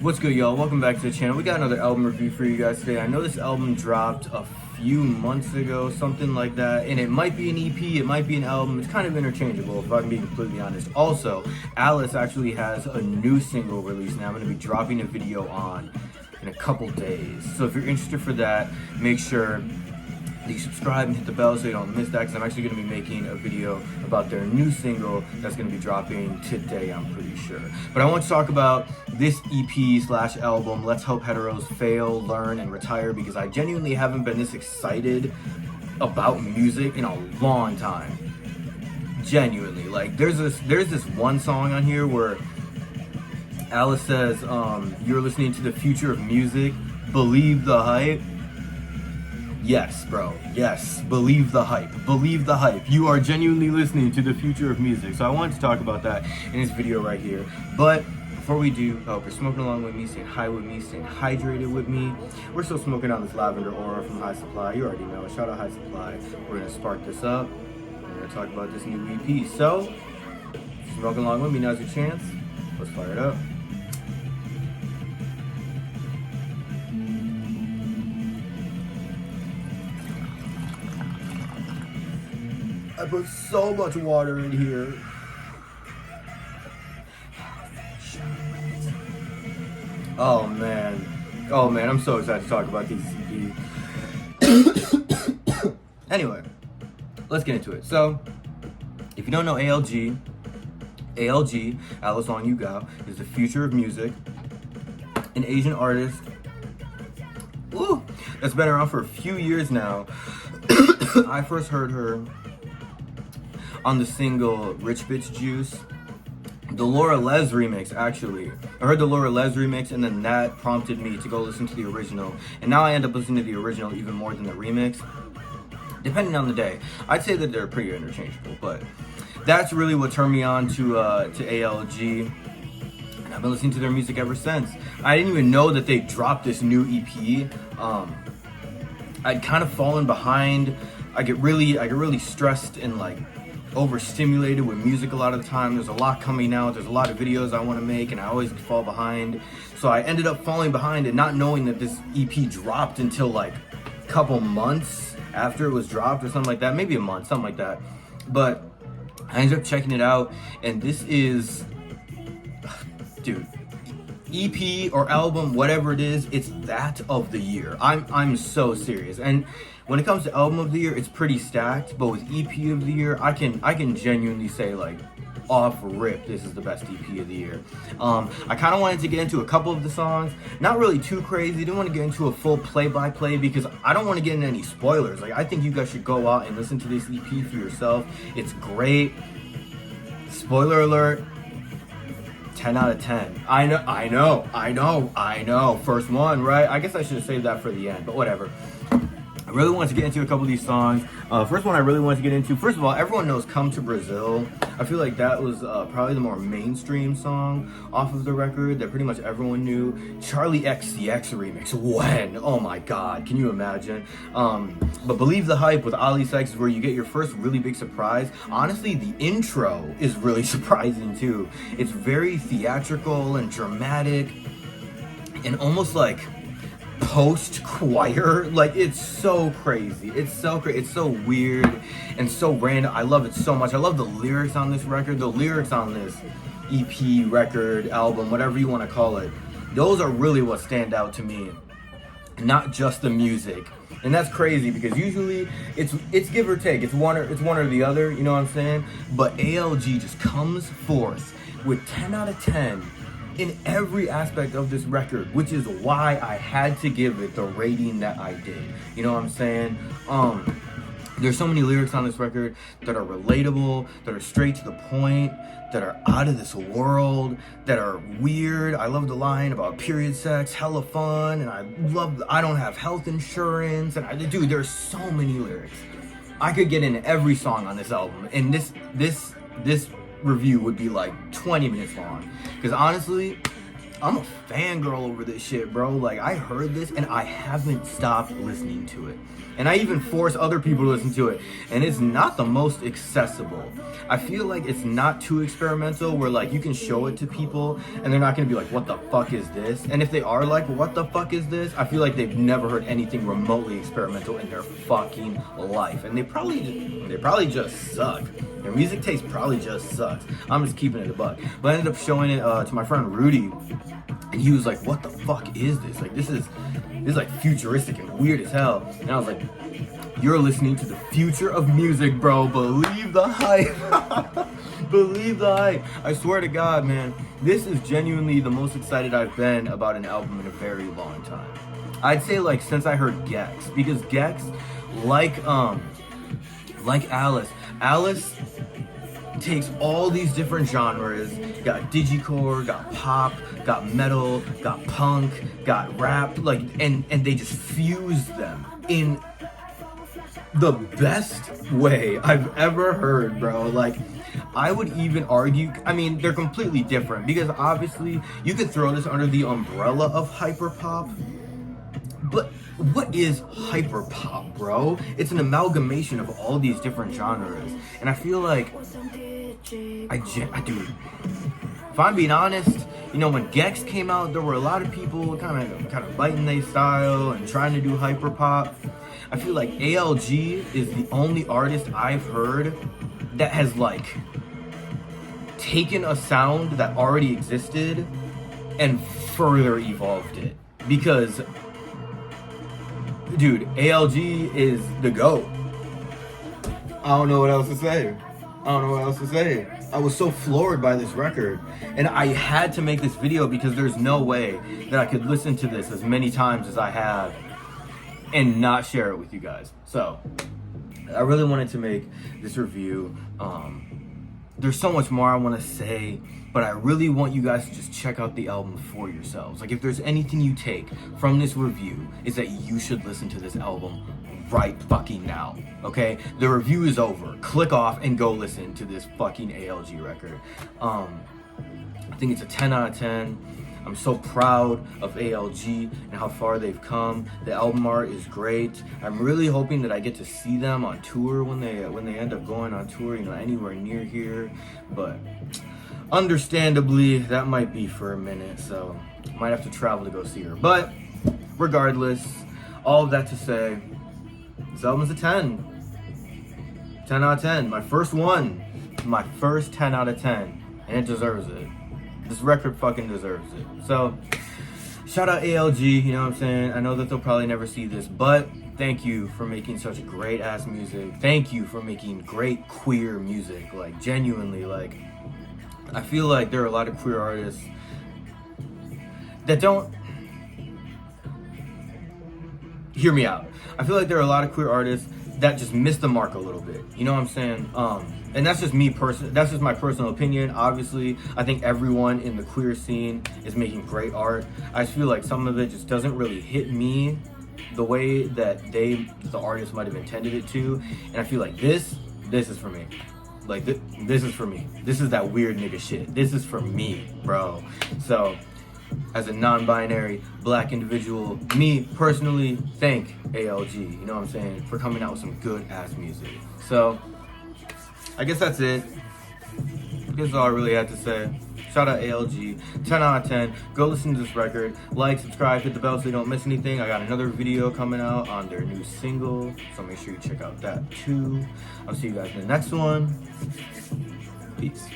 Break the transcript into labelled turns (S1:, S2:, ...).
S1: What's good, y'all? Welcome back to the channel. We got another album review for you guys today. I know this album dropped a few months ago, something like that, and it might be an EP, it might be an album. It's kind of interchangeable, if I can be completely honest. Also, Alice actually has a new single release now. I'm going to be dropping a video on in a couple days. So if you're interested for that, make sure that you subscribe and hit the bell so you don't miss that, because I'm actually going to be making a video about their new single that's going to be dropping today, I'm pretty sure. But I want to talk about this EP slash album, Let's Hope Heteros Fail, Learn, and Retire, because I genuinely haven't been this excited about music in a long time. Genuinely. Like, there's this one song on here where Alice says, you're listening to the future of music, believe the hype. Yes, bro. Yes. Believe the hype. Believe the hype. You are genuinely listening to the future of music. So I wanted to talk about that in this video right here. But before we do, I hope you're smoking along with me, staying high with me, staying hydrated with me. We're still smoking on this lavender aura from High Supply. You already know. Shout out High Supply. We're going to spark this up. We're going to talk about this new EP. So, if you're smoking along with me, now's your chance. Let's fire it up. I put so much water in here. Oh man, I'm so excited to talk about these CDs. Anyway, let's get into it. So, if you don't know ALG, Alice On You Go, is the future of music, an Asian artist. Ooh, that's been around for a few years now. I first heard her on the single Rich Bitch Juice, the Laura Les remix. Actually, I heard the Laura Les remix, and then that prompted me to go listen to the original, and now I end up listening to the original even more than the remix, depending on the day. I'd say that they're pretty interchangeable, but that's really what turned me on to ALG, and I've been listening to their music ever since. I didn't even know that they dropped this new EP. I'd kind of fallen behind. I get really stressed and like overstimulated with music a lot of the time. There's a lot coming out, there's a lot of videos I want to make, and I always fall behind. So I ended up falling behind and not knowing that this EP dropped until like a couple months after it was dropped or something like that, maybe a month, something like that. But I ended up checking it out, and this is, dude, EP or album, whatever it is, it's that of the year. I'm so serious. And when it comes to album of the year, it's pretty stacked, but with EP of the year, I can genuinely say, like, off rip, this is the best EP of the year. I kind of wanted to get into a couple of the songs, not really too crazy. Didn't want to get into a full play-by-play because I don't want to get into any spoilers. Like, I think you guys should go out and listen to this EP for yourself. It's great. Spoiler alert. 10 out of 10. I know. First one, right? I guess I should have saved that for the end, but whatever. I really wanted to get into a couple of these songs. First one I really wanted to get into, first of all, everyone knows Come to Brazil. I feel like that was probably the more mainstream song off of the record that pretty much everyone knew. Charlie XCX remix, when? Oh my god, can you imagine? But Believe the Hype with Ali Sykes is where you get your first really big surprise. Honestly, the intro is really surprising too. It's very theatrical and dramatic and almost like post choir. Like, it's so crazy. It's so weird and so random. I love it so much. I love the lyrics on this record. The lyrics on this EP, record, album, whatever you want to call it, those are really what stand out to me, not just the music. And that's crazy because usually it's give or take. It's one or the other, you know what I'm saying? But ALG just comes forth with 10 out of 10 in every aspect of this record, which is why I had to give it the rating that I did. You know what I'm saying? There's so many lyrics on this record that are relatable, that are straight to the point, that are out of this world, that are weird. I love the line about period sex, hella fun, and I don't have health insurance, and dude, there's so many lyrics. I could get into every song on this album, and this review would be like 20 minutes long, because honestly, I'm a fangirl over this shit, bro. Like, I heard this and I haven't stopped listening to it. And I even force other people to listen to it. And it's not the most accessible. I feel like it's not too experimental where, like, you can show it to people and they're not going to be like, what the fuck is this? And if they are like, what the fuck is this? I feel like they've never heard anything remotely experimental in their fucking life. And they probably just suck. Their music taste probably just sucks. I'm just keeping it a buck. But I ended up showing it to my friend Rudy. And he was like, what the fuck is this? Like, this is like futuristic and weird as hell. And I was like, you're listening to the future of music, bro. Believe the hype. Believe the hype. I swear to God, man, this is genuinely the most excited I've been about an album in a very long time. I'd say, like, since I heard Gex, because Gex, like Alice takes all these different genres, got digicore, got pop, got metal, got punk, got rap, like, and they just fuse them in the best way I've ever heard, bro. Like, I would even argue, I mean, they're completely different because obviously you could throw this under the umbrella of hyperpop, but what is hyperpop, bro? It's an amalgamation of all these different genres, and I feel like dude, if I'm being honest, you know, when Gex came out, there were a lot of people kind of biting their style and trying to do hyperpop. I feel like ALG is the only artist I've heard that has, like, taken a sound that already existed and further evolved it. Because, dude, ALG is the GOAT. I don't know what else to say. I was so floored by this record, and I had to make this video because there's no way that I could listen to this as many times as I have and not share it with you guys. So I really wanted to make this review. There's so much more I want to say, but I really want you guys to just check out the album for yourselves. Like, if there's anything you take from this review, is that you should listen to this album right fucking now, okay? The review is over. Click off and go listen to this fucking ALG record. I think it's a 10 out of 10. I'm so proud of ALG and how far they've come. The album art is great. I'm really hoping that I get to see them on tour when they end up going on tour, you know, anywhere near here. But understandably, that might be for a minute, so might have to travel to go see her. But regardless, all of that to say, this album's a 10. 10 out of 10. My first one. My first 10 out of 10. And it deserves it. This record fucking deserves it. So, shout out ALG, you know what I'm saying? I know that they'll probably never see this, but thank you for making such great ass music. Thank you for making great queer music. Like, genuinely, like, I feel like there are a lot of queer artists that don't... Hear me out. I feel like there are a lot of queer artists that just miss the mark a little bit. You know what I'm saying? And that's just that's just my personal opinion. Obviously, I think everyone in the queer scene is making great art. I just feel like some of it just doesn't really hit me the way that the artist might have intended it to. And I feel like this is for me. Like, this is for me. This is that weird nigga shit. This is for me, bro. So, as a non-binary black individual, me personally thank ALG, you know what I'm saying, for coming out with some good ass music. So I guess that's it. I guess that's all I really had to say. Shout out ALG, 10 out of 10. Go listen to this record. Like, subscribe, hit the bell so you don't miss anything. I got another video coming out on their new single, so make sure you check out that too. I'll see you guys in the next one. Peace.